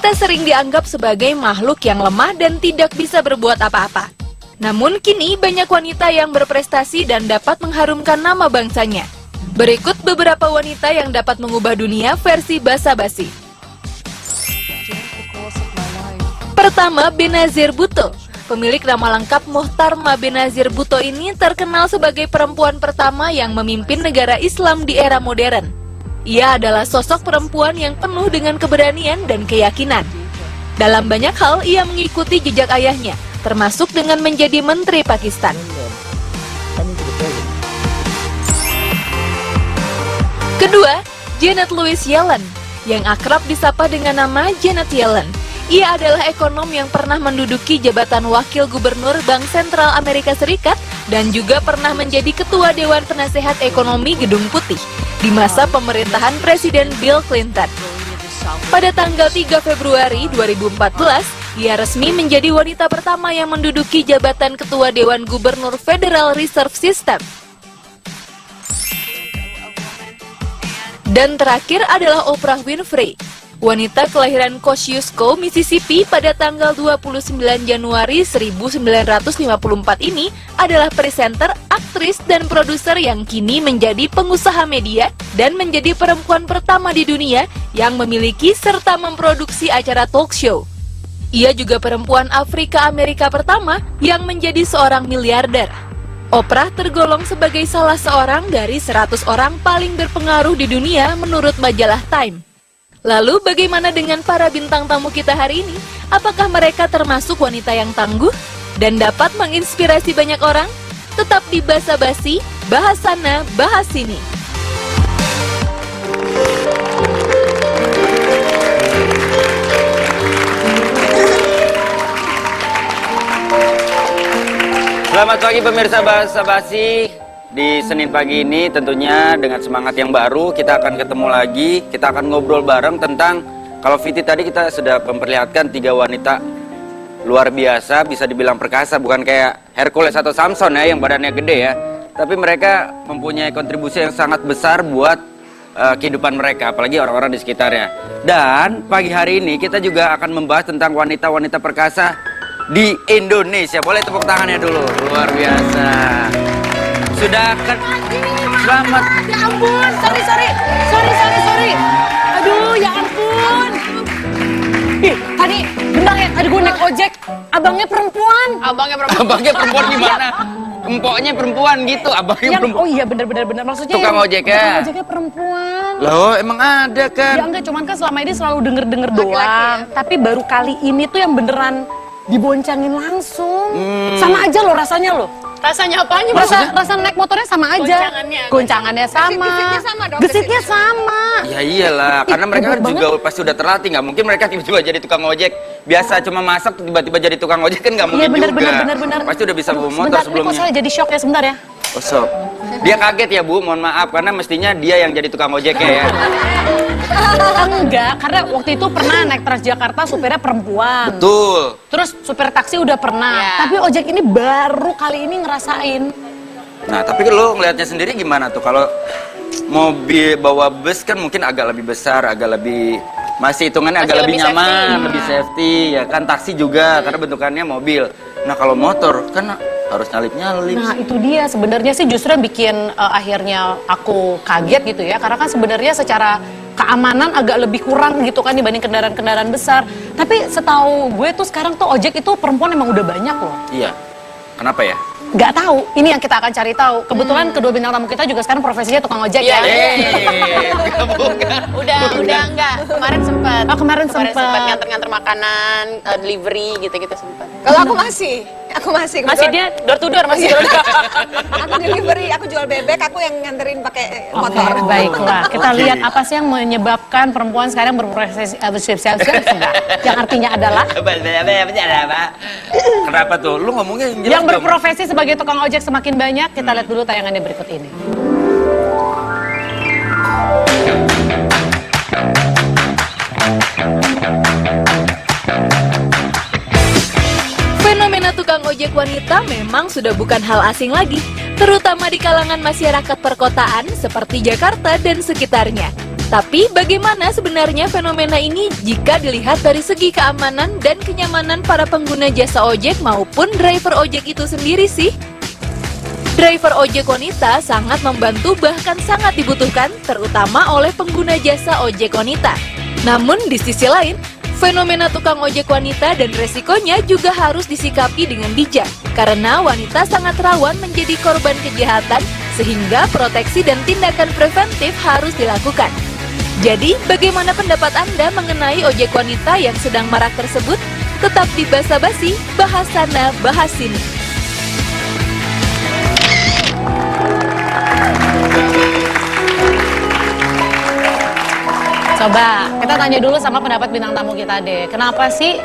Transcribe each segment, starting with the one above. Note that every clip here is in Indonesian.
Wanita sering dianggap sebagai makhluk yang lemah dan tidak bisa berbuat apa-apa. Namun kini banyak wanita yang berprestasi dan dapat mengharumkan nama bangsanya. Berikut beberapa wanita yang dapat mengubah dunia versi basa-basi. Pertama, Benazir Bhutto. Pemilik nama lengkap Muhtarma Benazir Bhutto ini terkenal sebagai perempuan pertama yang memimpin negara Islam di era modern. Ia adalah sosok perempuan yang penuh dengan keberanian dan keyakinan. Dalam banyak hal, ia mengikuti jejak ayahnya, termasuk dengan menjadi Menteri Pakistan. Kedua, Janet Louise Yellen, yang akrab disapa dengan nama Janet Yellen. Ia adalah ekonom yang pernah menduduki jabatan Wakil Gubernur Bank Sentral Amerika Serikat dan juga pernah menjadi Ketua Dewan Penasehat Ekonomi Gedung Putih di masa pemerintahan Presiden Bill Clinton. Pada tanggal 3 Februari 2014, ia resmi menjadi wanita pertama yang menduduki jabatan Ketua Dewan Gubernur Federal Reserve System. Dan terakhir adalah Oprah Winfrey. Wanita kelahiran Kosciuszko, Mississippi pada tanggal 29 Januari 1954 ini adalah presenter, aktris, dan produser yang kini menjadi pengusaha media dan menjadi perempuan pertama di dunia yang memiliki serta memproduksi acara talk show. Ia juga perempuan Afrika Amerika pertama yang menjadi seorang miliarder. Oprah tergolong sebagai salah seorang dari 100 orang paling berpengaruh di dunia menurut majalah Time. Lalu bagaimana dengan para bintang tamu kita hari ini? Apakah mereka termasuk wanita yang tangguh dan dapat menginspirasi banyak orang? Tetap di Basa-Basi, bahas sana, bahas sini. Selamat pagi pemirsa Basa-Basi. Di Senin pagi ini tentunya dengan semangat yang baru kita akan ketemu lagi. Kita akan ngobrol bareng tentang, kalau Viti tadi kita sudah memperlihatkan 3 wanita luar biasa, bisa dibilang perkasa, bukan kayak Hercules atau Samson ya yang badannya gede ya. Tapi mereka mempunyai kontribusi yang sangat besar buat kehidupan mereka, apalagi orang-orang di sekitarnya. Dan pagi hari ini kita juga akan membahas tentang wanita-wanita perkasa di Indonesia. Boleh tepuk tangannya dulu, luar biasa. Sudah kan, selamat. Ya ampun, sorry. Aduh, ya ampun. Ih, tadi bentar ya, tadi gue naik ojek, abangnya perempuan. Abangnya perempuan gimana? Empoknya perempuan gitu, abangnya perempuan. Oh iya, bener, maksudnya tukang ojek ya? Tukang ojeknya perempuan. Loh, emang ada kan? Ya enggak, cuman kan selama ini selalu denger doang. Tapi baru kali ini tuh yang beneran diboncengin langsung. Sama aja loh rasanya loh. Rasanya apanya? Rasa naik motornya sama aja. Goncangannya sama. Gesitnya sama. Ya iyalah, karena mereka kan juga pasti udah terlatih. Nggak mungkin mereka tiba-tiba jadi tukang ojek. Biasa cuma masak, tiba-tiba jadi tukang ojek kan nggak mungkin juga. Iya bener. Pasti udah bisa bawa motor sebelumnya. Kok saya jadi shock ya sebentar ya? Oh shock. Dia kaget ya Bu, mohon maaf. Karena mestinya dia yang jadi tukang ojeknya ya. Enggak, karena waktu itu pernah naik Transjakarta supirnya perempuan. Betul. Terus supir taksi udah pernah. Ya. Tapi ojek ini baru kali ini ngerasain. Nah, tapi lo ngelihatnya sendiri gimana tuh? Kalau mobil bawa bus kan mungkin agak lebih besar, agak lebih masih hitungannya agak lebih nyaman, lebih safety ya kan. Taksi juga karena bentukannya mobil. Nah, kalau motor kan harus nyalip-nyalip. Nah, itu dia sebenarnya sih justru yang bikin akhirnya aku kaget gitu ya. Karena kan sebenarnya secara keamanan agak lebih kurang gitu kan dibanding kendaraan-kendaraan besar. Tapi setahu gue tuh sekarang tuh ojek itu perempuan emang udah banyak loh. Iya. Kenapa ya? Nggak tahu, ini yang kita akan cari tahu. Kebetulan kedua bintang tamu kita juga sekarang profesinya tukang ojek ya. Udah enggak. Kemarin sempat. Oh, kemarin sempat nganter-nganter makanan, delivery gitu-gitu sempat. Kalau aku masih Masih dia door to door masih. aku delivery, aku jual bebek, aku yang nganterin pakai motor. Oke, baiklah. Kita lihat apa sih yang menyebabkan perempuan sekarang berprofesi yang artinya adalah Kenapa tuh? Lu ngomongnya jelas yang berprofesi sebagai tukang ojek semakin banyak. Kita lihat dulu tayangannya berikut ini. Fenomena tukang ojek wanita memang sudah bukan hal asing lagi, terutama di kalangan masyarakat perkotaan seperti Jakarta dan sekitarnya. Tapi bagaimana sebenarnya fenomena ini jika dilihat dari segi keamanan dan kenyamanan para pengguna jasa ojek maupun driver ojek itu sendiri sih? Driver ojek wanita sangat membantu bahkan sangat dibutuhkan terutama oleh pengguna jasa ojek wanita. Namun di sisi lain, fenomena tukang ojek wanita dan resikonya juga harus disikapi dengan bijak karena wanita sangat rawan menjadi korban kejahatan sehingga proteksi dan tindakan preventif harus dilakukan. Jadi, bagaimana pendapat Anda mengenai ojek wanita yang sedang marak tersebut? Tetap di Basa Basi, bahas sana, bahas sini. Coba, kita tanya dulu sama pendapat bintang tamu kita deh. Kenapa sih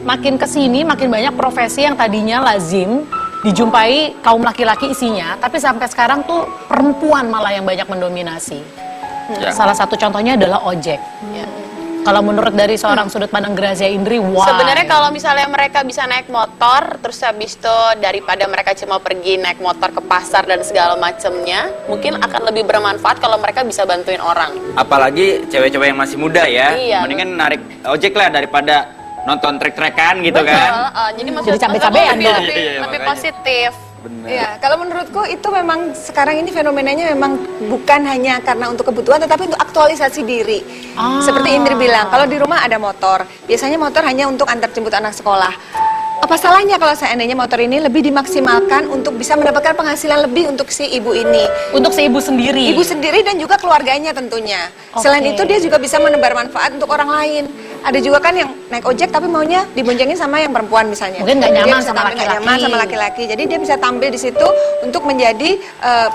makin kesini makin banyak profesi yang tadinya lazim dijumpai kaum laki-laki isinya, tapi sampai sekarang tuh perempuan malah yang banyak mendominasi. Ya. Salah satu contohnya adalah ojek. Ya. Kalau menurut dari seorang sudut pandang Grazia Indri, wah. Sebenarnya kalau misalnya mereka bisa naik motor, terus habis itu daripada mereka cuma pergi naik motor ke pasar dan segala macamnya, mungkin akan lebih bermanfaat kalau mereka bisa bantuin orang. Apalagi cewek-cewek yang masih muda ya, Iya. mendingan narik ojek lah daripada nonton trek-trekan gitu Betul, kan. jadi Jadi cabe-cabean lebih, dong. lebih, Iya, lebih makanya. positif. Bener. Ya, kalau menurutku itu memang sekarang ini fenomenanya memang bukan hanya karena untuk kebutuhan, tetapi untuk aktualisasi diri. Seperti Indri bilang, kalau di rumah ada motor, biasanya motor hanya untuk antar jemput anak sekolah. Apa salahnya kalau seandainya motor ini lebih dimaksimalkan untuk bisa mendapatkan penghasilan lebih untuk si ibu ini? Untuk si ibu sendiri. Ibu sendiri dan juga keluarganya tentunya. Oke. Selain itu dia juga bisa menebar manfaat untuk orang lain. Ada juga kan yang naik ojek tapi maunya diboncengin sama yang perempuan misalnya. Mungkin nggak Dia nyaman bisa sama tampil nggak laki-laki. nyaman sama laki-laki. Jadi dia bisa tampil di situ untuk menjadi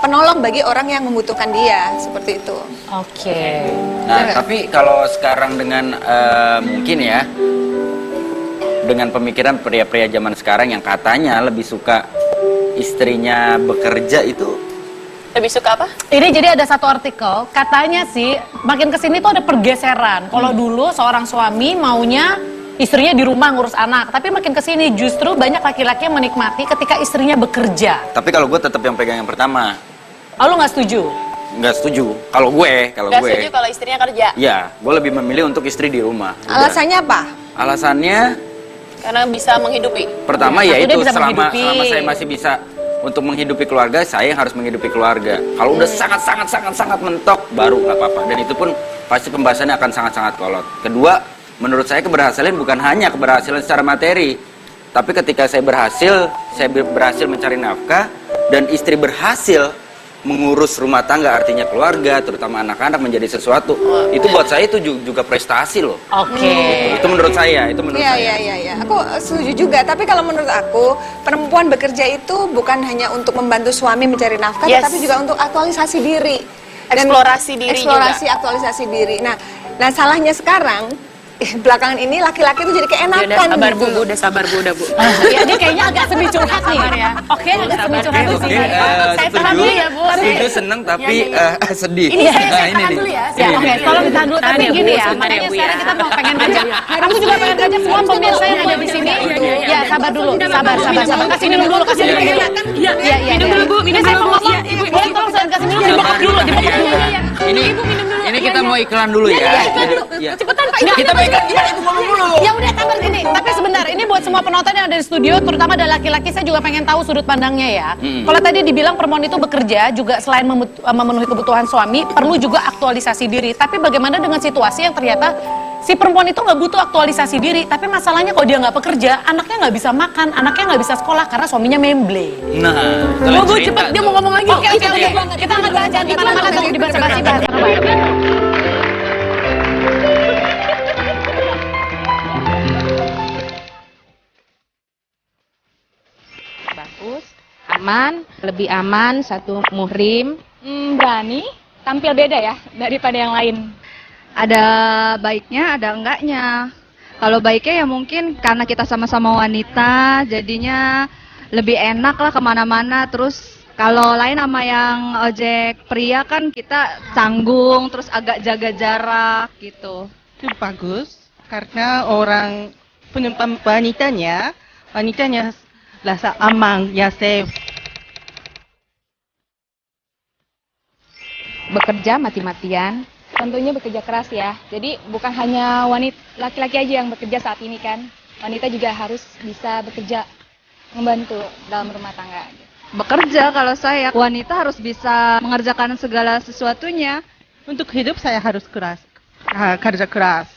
penolong bagi orang yang membutuhkan dia seperti itu. Oke. Nah, tapi kalau sekarang dengan mungkin ya, dengan pemikiran pria-pria zaman sekarang yang katanya lebih suka istrinya bekerja itu, Lebih suka apa? Ini jadi ada satu artikel, katanya sih makin kesini tuh ada pergeseran. Kalau dulu seorang suami maunya istrinya di rumah ngurus anak, tapi makin kesini justru banyak laki-laki yang menikmati ketika istrinya bekerja. tapi kalau gue tetap yang pegang yang pertama. Oh, lu nggak setuju? Nggak setuju. Kalau gue, Gak setuju kalau istrinya kerja. ya, gue lebih memilih untuk istri di rumah. Udah. Alasannya apa? Alasannya Karena bisa menghidupi. pertama Satu, yaitu dia bisa selama menghidupi. saya masih bisa untuk menghidupi keluarga, saya yang harus menghidupi keluarga. Kalau udah sangat mentok, baru nggak apa-apa. Dan itu pun pasti pembahasannya akan sangat kolot. Kedua, menurut saya keberhasilan bukan hanya keberhasilan secara materi, tapi ketika saya berhasil mencari nafkah dan istri berhasil mengurus rumah tangga, artinya keluarga, terutama anak-anak menjadi sesuatu. Itu buat saya itu juga prestasi loh. Oke. Itu menurut saya, itu menurut saya. Iya. Aku setuju juga. Tapi kalau menurut aku, perempuan bekerja itu bukan hanya untuk membantu suami mencari nafkah, Yes. tetapi juga untuk aktualisasi diri. Eksplorasi diri eksplorasi, aktualisasi diri. Nah, salahnya sekarang belakangan ini laki-laki itu jadi keenakan. Udah sabar gitu. bu, udah sabar bu, udah bu. Iya, dia kayaknya agak semi curhat nih. ya. Oke, agak semi curhat di Oke, sini. Saya tahan dulu ya, Bu. setuju, seneng tapi sedih. Ini saya Nah, tahan dulu ya. Ya, oke, tolong ditahan dulu. Tapi Tahan ya, Bu, gini ya, sebentar makanya ya, Bu, sekarang ya. kita mau pengen ngajak. Kamu juga pengen ngajak semua pemirsa yang ada di sini. Ya, sabar dulu. Sabar. Kasih minum dulu, kasih minum dulu. Iya. Minum dulu, Bu, minum Ini saya dulu, mau Bu. ngomong. Iya, Ibu, Boleh tolong saya kasih minum, dibekap dulu. Ini kita mau iklan dulu ya. Iya. Cepetan Pak, Kita mau iklan. Iya, itu ngomong dulu. Ya udah sabar gini. Tapi sebentar, ini buat semua penonton yang ada di studio, terutama ada laki-laki, saya juga pengen tahu sudut pandangnya ya. Kalau tadi dibilang perempuan itu bekerja juga selain memenuhi kebutuhan suami, perlu juga aktualisasi diri. Tapi bagaimana dengan situasi yang ternyata si perempuan itu nggak butuh aktualisasi diri, tapi masalahnya kalau dia nggak bekerja, anaknya nggak bisa makan, anaknya nggak bisa sekolah karena suaminya memble. Nah, Bu, cepet, dia mau ngomong lagi. Oke. Kita nggak bahas jangan kemana-mana, tolong di basa-basi bahas apa ya. Bagus, aman, lebih aman, satu muhrim. Berani, tampil beda ya daripada yang lain. Ada baiknya, ada enggaknya. Kalau baiknya ya mungkin karena kita sama-sama wanita, jadinya lebih enak lah kemana-mana. Terus kalau lain sama yang ojek pria kan kita canggung, terus agak jaga jarak gitu. Itu bagus karena orang penumpang wanitanya rasa aman, ya safe. Bekerja mati-matian, tentunya bekerja keras ya. Jadi bukan hanya wanita laki-laki aja yang bekerja saat ini kan. Wanita juga harus bisa bekerja membantu dalam rumah tangga. Bekerja kalau saya, wanita harus bisa mengerjakan segala sesuatunya. Untuk hidup saya harus keras, kerja keras.